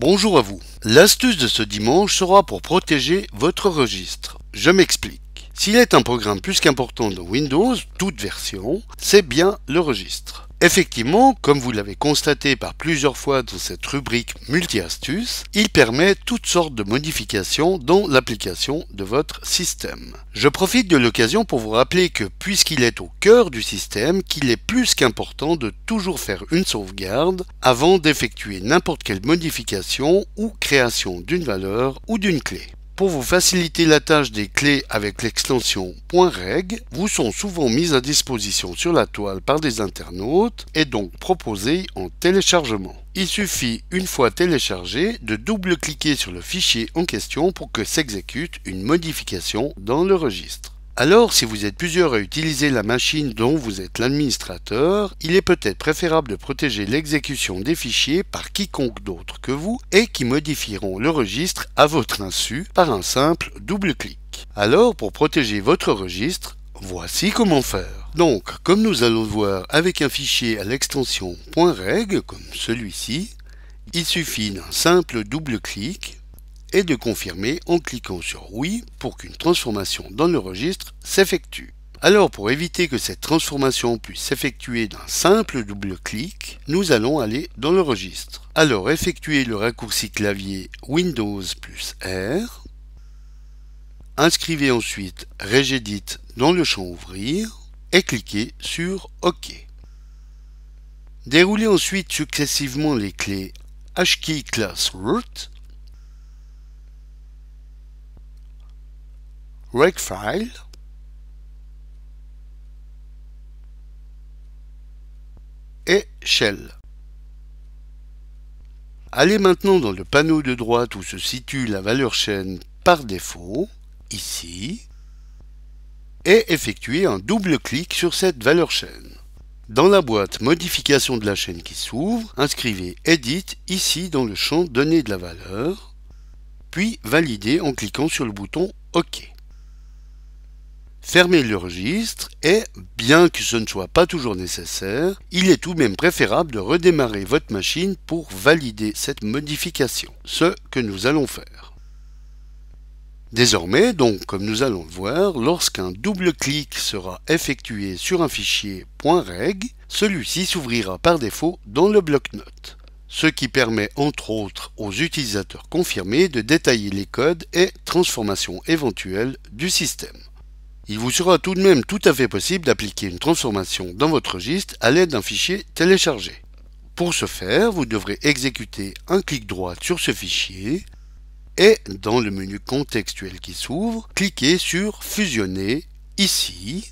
Bonjour à vous. L'astuce de ce dimanche sera pour protéger votre registre. Je m'explique. S'il est un programme plus qu'important dans Windows, toute version, c'est bien le registre. Effectivement, comme vous l'avez constaté par plusieurs fois dans cette rubrique multi-astuces, il permet toutes sortes de modifications dans l'application de votre système. Je profite de l'occasion pour vous rappeler que puisqu'il est au cœur du système, qu'il est plus qu'important de toujours faire une sauvegarde avant d'effectuer n'importe quelle modification ou création d'une valeur ou d'une clé. Pour vous faciliter la tâche des clés avec l'extension .reg, vous sont souvent mises à disposition sur la toile par des internautes et donc proposées en téléchargement. Il suffit, une fois téléchargé, de double-cliquer sur le fichier en question pour que s'exécute une modification dans le registre. Alors, si vous êtes plusieurs à utiliser la machine dont vous êtes l'administrateur, il est peut-être préférable de protéger l'exécution des fichiers par quiconque d'autre que vous et qui modifieront le registre à votre insu par un simple double-clic. Alors, pour protéger votre registre, voici comment faire. Donc, comme nous allons le voir avec un fichier à l'extension .reg, comme celui-ci, il suffit d'un simple double-clic et de confirmer en cliquant sur oui pour qu'une transformation dans le registre s'effectue. Alors pour éviter que cette transformation puisse s'effectuer d'un simple double-clic, nous allons aller dans le registre. Alors effectuez le raccourci clavier Windows plus R, inscrivez ensuite Regedit dans le champ ouvrir et cliquez sur OK. Déroulez ensuite successivement les clés HKey class root, Regfile et Shell. Allez maintenant dans le panneau de droite où se situe la valeur chaîne par défaut, ici, et effectuez un double-clic sur cette valeur chaîne. Dans la boîte modification de la chaîne qui s'ouvre, inscrivez Edit ici dans le champ Données de la valeur, puis validez en cliquant sur le bouton OK. Fermez le registre et, bien que ce ne soit pas toujours nécessaire, il est tout de même préférable de redémarrer votre machine pour valider cette modification, ce que nous allons faire. Désormais, donc, comme nous allons le voir, lorsqu'un double-clic sera effectué sur un fichier .reg, celui-ci s'ouvrira par défaut dans le bloc-notes, ce qui permet entre autres aux utilisateurs confirmés de détailler les codes et transformations éventuelles du système. Il vous sera tout de même tout à fait possible d'appliquer une transformation dans votre registre à l'aide d'un fichier téléchargé. Pour ce faire, vous devrez exécuter un clic droit sur ce fichier et, dans le menu contextuel qui s'ouvre, cliquez sur Fusionner ici,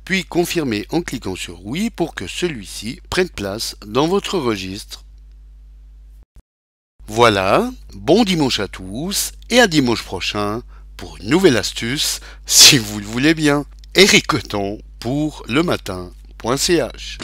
puis confirmez en cliquant sur Oui pour que celui-ci prenne place dans votre registre. Voilà, bon dimanche à tous et à dimanche prochain pour une nouvelle astuce, si vous le voulez bien. Éric Coton pour lematin.ch.